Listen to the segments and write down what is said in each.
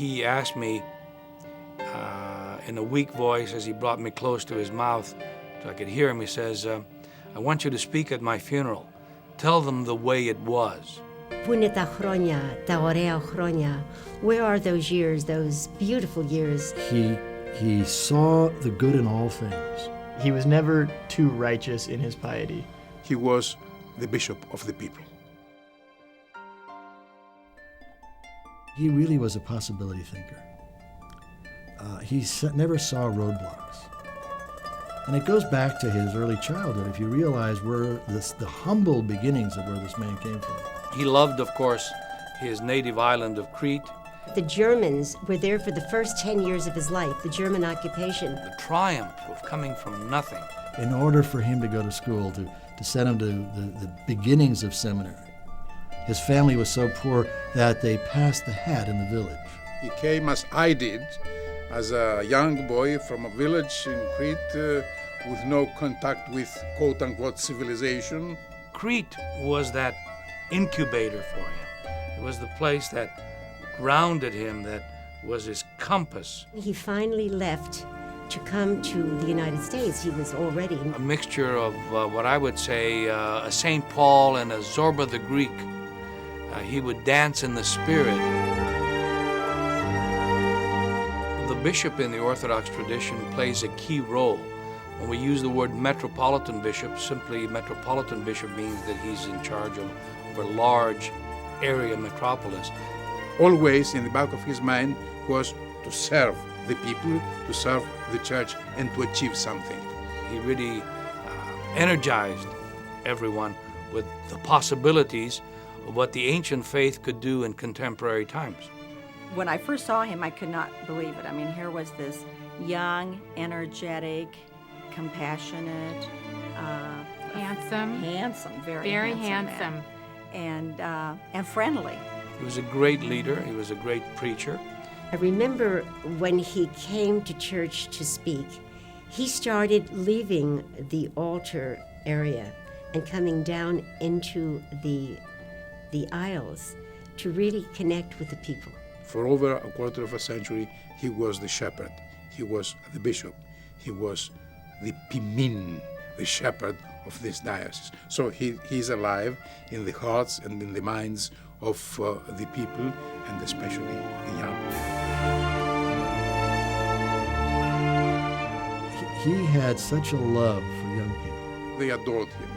he asked me in a weak voice as he brought me close to his mouth so I could hear him, he says, I want you to speak at my funeral. Tell them the way it was. Πού τα χρόνια, τα ωραία χρόνια? Where are those years, those beautiful years? He saw the good in all things. He was never too righteous in his piety. He was the bishop of the people. He really was a possibility thinker. He never saw roadblocks. And it goes back to his early childhood, if you realize the humble beginnings of where this man came from. He loved, of course, his native island of Crete. The Germans were there for the first 10 years of his life, the German occupation. The triumph of coming from nothing. In order for him to go to school, to send him to the beginnings of seminary, his family was so poor that they passed the hat in the village. He came as I did, as a young boy from a village in Crete with no contact with quote-unquote civilization. Crete was that incubator for him. It was the place that grounded him, that was his compass. He finally left to come to the United States. He was already A mixture of what I would say a St. Paul and a Zorba the Greek. He would dance in the spirit. The bishop in the Orthodox tradition plays a key role. When we use the word Metropolitan bishop, simply Metropolitan bishop means that he's in charge of a large area metropolis. Always in the back of his mind was to serve the people, to serve the church, and to achieve something. He really energized everyone with the possibilities of what the ancient faith could do in contemporary times. When I first saw him, I could not believe it. I mean, here was this young, energetic, compassionate, handsome, very handsome, man. And friendly. He was a great leader. He was a great preacher. I remember when he came to church to speak, he started leaving the altar area and coming down into the aisles to really connect with the people. For over a quarter of a century, he was the shepherd. He was the bishop. He was the pimin, the shepherd of this diocese. So he's alive in the hearts and in the minds of the people, and especially the young. He had such a love for young people. They adored him.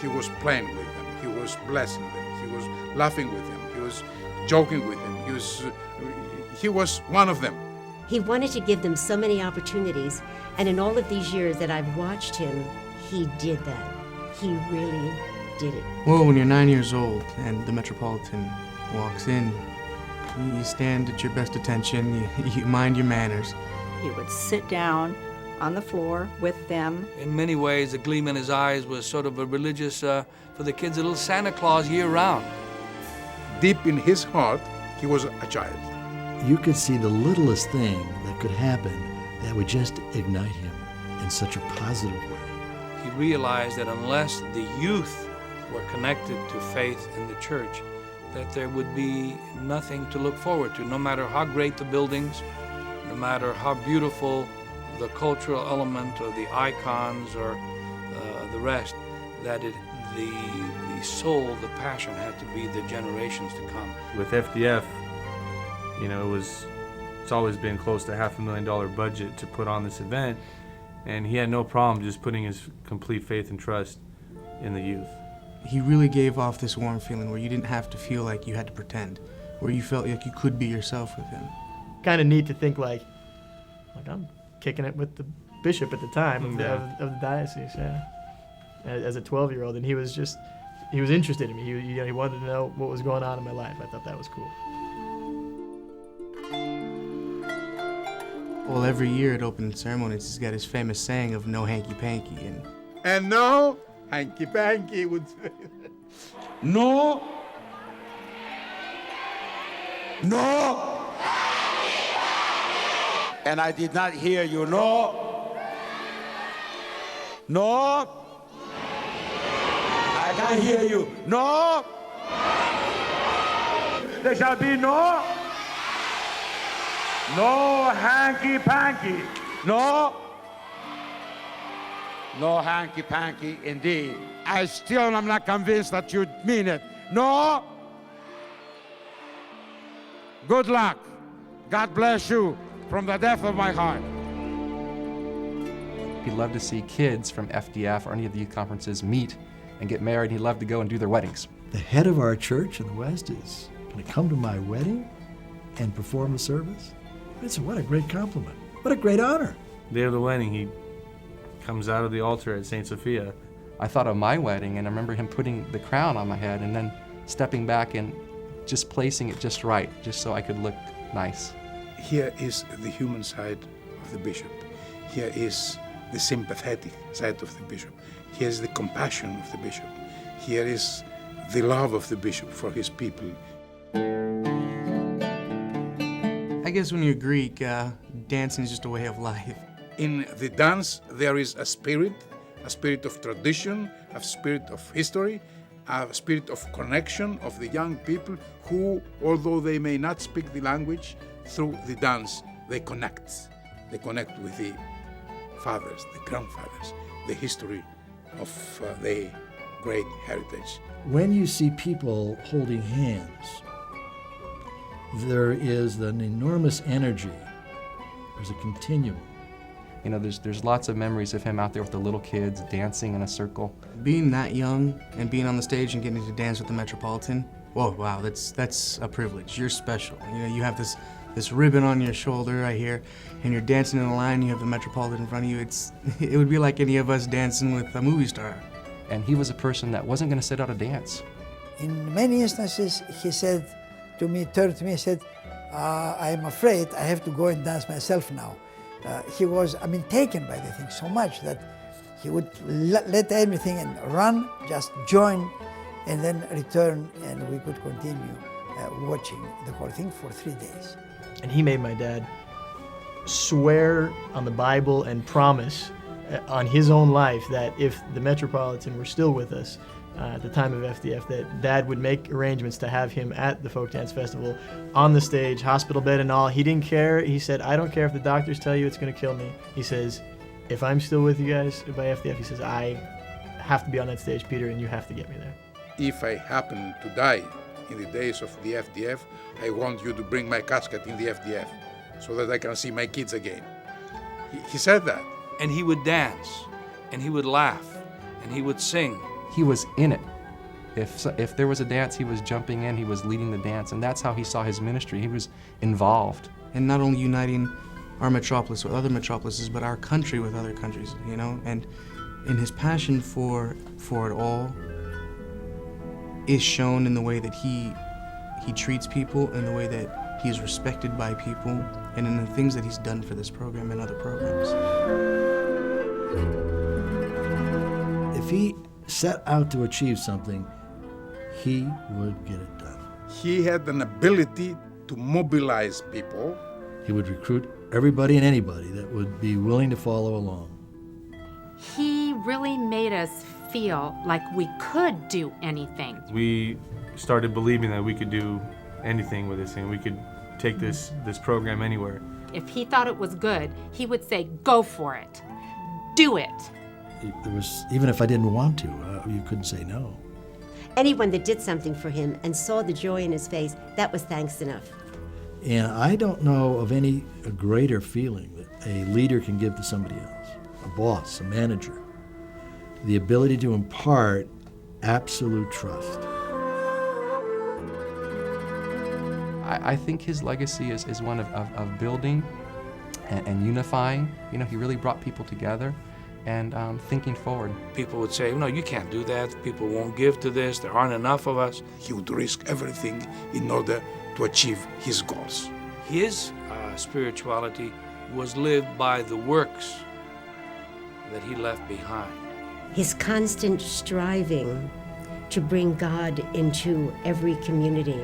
He was playing with them. He was blessing them. He was laughing with them. He was joking with them. He was one of them. He wanted to give them so many opportunities, and in all of these years that I've watched him, he did that. He really did it. Well, when you're 9 years old and the Metropolitan walks in, you stand at your best attention, you mind your manners. He would sit down on the floor with them. In many ways, the gleam in his eyes was sort of a religious, for the kids, a little Santa Claus year-round. Deep in his heart, he was a child. You could see the littlest thing that could happen that would just ignite him in such a positive way. He realized that unless the youth were connected to faith in the church, that there would be nothing to look forward to, no matter how great the buildings, no matter how beautiful the cultural element or the icons or the rest, that the soul, the passion had to be the generations to come. With FDF, you know, it's always been close to $500,000 budget to put on this event, and he had no problem just putting his complete faith and trust in the youth. He really gave off this warm feeling where you didn't have to feel like you had to pretend, where you felt like you could be yourself with him. Kind of neat to think like I'm kicking it with the bishop at the time of the diocese, yeah. As a 12-year-old, and he was interested in me. He wanted to know what was going on in my life. I thought that was cool. Well, every year at opening ceremonies, he's got his famous saying of "no hanky-panky," and no hanky-panky would say no and I did not hear you. No I can't hear you. No, there shall be no No hanky-panky. No. No hanky-panky indeed. I still am not convinced that you mean it. No. Good luck. God bless you from the depth of my heart. He'd love to see kids from FDF or any of the youth conferences meet and get married. He'd love to go and do their weddings. The head of our church in the West is going to come to my wedding and perform the service? What a great compliment. What a great honor. Day of the wedding, he comes out of the altar at St. Sophia. I thought of my wedding, and I remember him putting the crown on my head and then stepping back and just placing it just right, just so I could look nice. Here is the human side of the bishop. Here is the sympathetic side of the bishop. Here is the compassion of the bishop. Here is the love of the bishop for his people. I guess when you're Greek, dancing is just a way of life. In the dance, there is a spirit of tradition, a spirit of history, a spirit of connection of the young people who, although they may not speak the language, through the dance, they connect. They connect with the fathers, the grandfathers, the history of their great heritage. When you see people holding hands, there is an enormous energy. There's a continuum. You know, there's lots of memories of him out there with the little kids dancing in a circle. Being that young and being on the stage and getting to dance with the Metropolitan, whoa, wow, that's a privilege. You're special. You know, you have this ribbon on your shoulder right here, and you're dancing in a line, you have the Metropolitan in front of you. It would be like any of us dancing with a movie star. And he was a person that wasn't going to sit out a dance. In many instances, he said to me, turned to me and said, I am afraid I have to go and dance myself now. He was, taken by the thing so much that he would let everything and run, just join, and then return, and we could continue watching the whole thing for 3 days. And he made my dad swear on the Bible and promise on his own life that if the Metropolitan were still with us at the time of FDF, that Dad would make arrangements to have him at the Folk Dance Festival on the stage, hospital bed and all. He didn't care. He said, I don't care if the doctors tell you it's going to kill me. He says, if I'm still with you guys by FDF, he says, I have to be on that stage, Peter, and you have to get me there. If I happen to die in the days of the FDF, I want you to bring my casket in the FDF so that I can see my kids again. He said that. And he would dance, and he would laugh, and he would sing. He was in it. If there was a dance, he was jumping in, he was leading the dance, and that's how he saw his ministry. He was involved. And not only uniting our metropolis with other metropolises, but our country with other countries, you know? And in his passion for it all is shown in the way that he treats people, in the way that he is respected by people, and in the things that he's done for this program and other programs. If he set out to achieve something, he would get it done. He had an ability to mobilize people. He would recruit everybody and anybody that would be willing to follow along. He really made us feel like we could do anything. We started believing that we could do anything with this thing. We could take this program anywhere. If he thought it was good, he would say, go for it. Do it. It was, even if I didn't want to, you couldn't say no. Anyone that did something for him and saw the joy in his face, that was thanks enough. And I don't know of any greater feeling that a leader can give to somebody else, a boss, a manager, the ability to impart absolute trust. I think his legacy is one of building and unifying. You know, he really brought people together and thinking forward. People would say, no, you can't do that. People won't give to this. There aren't enough of us. He would risk everything in order to achieve his goals. His spirituality was lived by the works that he left behind. His constant striving to bring God into every community,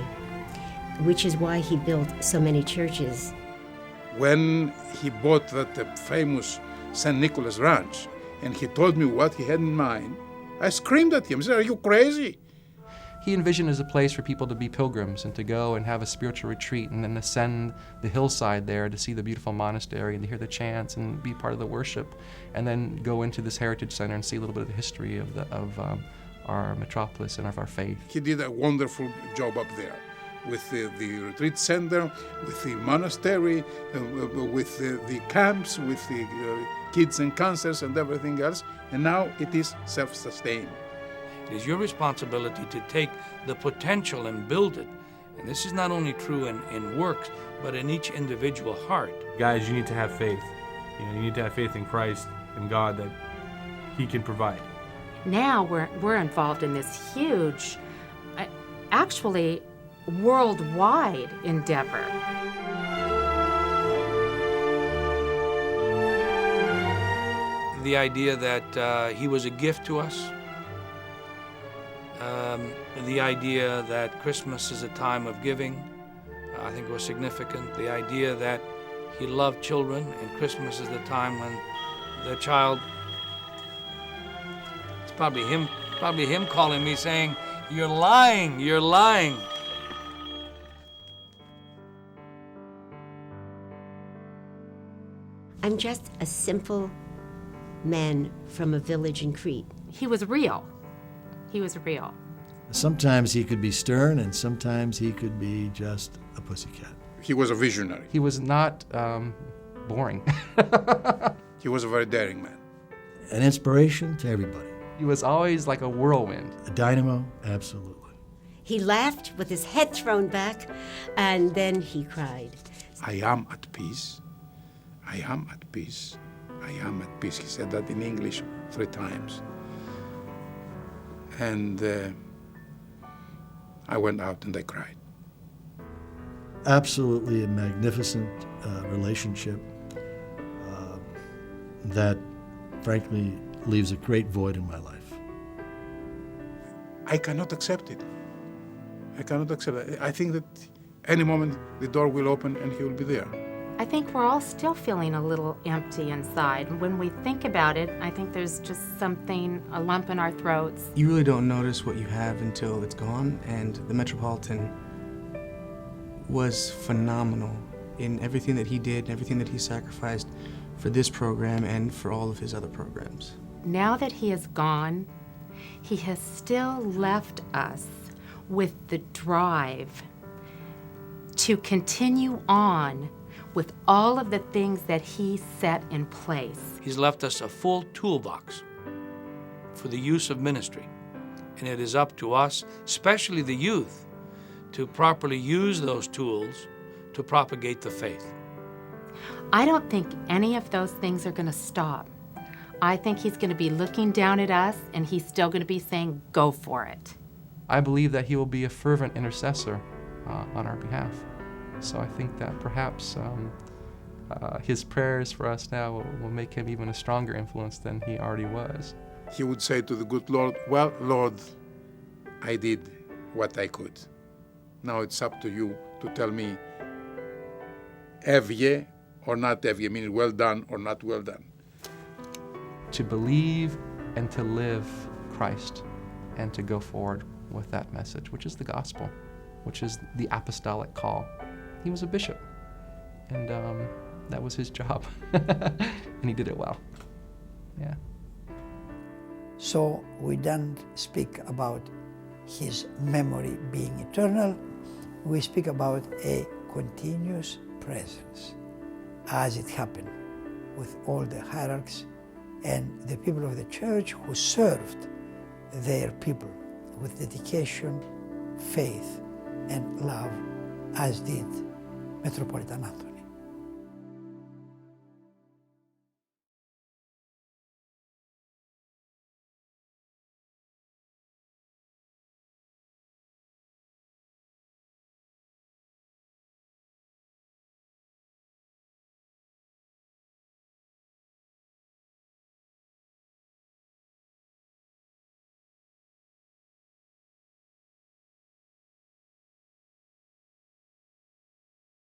which is why he built so many churches. When he bought that famous St. Nicholas Ranch, and he told me what he had in mind, I screamed at him, I said, are you crazy? He envisioned as a place for people to be pilgrims and to go and have a spiritual retreat and then ascend the hillside there to see the beautiful monastery and to hear the chants and be part of the worship, and then go into this heritage center and see a little bit of the history of our metropolis and of our faith. He did a wonderful job up there with the retreat center, with the monastery, with the camps, with the kids and cancers and everything else, and now it is self-sustained. It is your responsibility to take the potential and build it. And this is not only true in works, but in each individual heart. Guys, you need to have faith. You need to have faith in Christ and God that He can provide. Now we're involved in this huge, actually worldwide endeavor. The idea that he was a gift to us, the idea that Christmas is a time of giving, I think was significant. The idea that he loved children and Christmas is the time when the child, it's probably him calling me saying, "You're lying, you're lying." I'm just a simple man from a village in Crete. He was real. He was real. Sometimes he could be stern, and sometimes he could be just a pussycat. He was a visionary. He was not boring. He was a very daring man. An inspiration to everybody. He was always like a whirlwind. A dynamo, absolutely. He laughed with his head thrown back, and then he cried. I am at peace. I am at peace. I am at peace. He said that in English 3 times. And I went out and I cried. Absolutely a magnificent relationship that, frankly, leaves a great void in my life. I cannot accept it. I cannot accept it. I think that any moment the door will open and he will be there. I think we're all still feeling a little empty inside. When we think about it, I think there's just something, a lump in our throats. You really don't notice what you have until it's gone, and the Metropolitan was phenomenal in everything that he did and everything that he sacrificed for this program and for all of his other programs. Now that he is gone, he has still left us with the drive to continue on with all of the things that he set in place. He's left us a full toolbox for the use of ministry. And it is up to us, especially the youth, to properly use those tools to propagate the faith. I don't think any of those things are going to stop. I think he's going to be looking down at us, and he's still going to be saying, go for it. I believe that he will be a fervent intercessor on our behalf. So I think that perhaps his prayers for us now will make him even a stronger influence than he already was. He would say to the good Lord, well, Lord, I did what I could. Now it's up to you to tell me evye or not evye, meaning well done or not well done. To believe and to live Christ and to go forward with that message, which is the gospel, which is the apostolic call. He was a bishop, and that was his job, and he did it well. Yeah. So we don't speak about his memory being eternal. We speak about a continuous presence, as it happened with all the hierarchs and the people of the church who served their people with dedication, faith, and love, as did Metropolitan Anthony.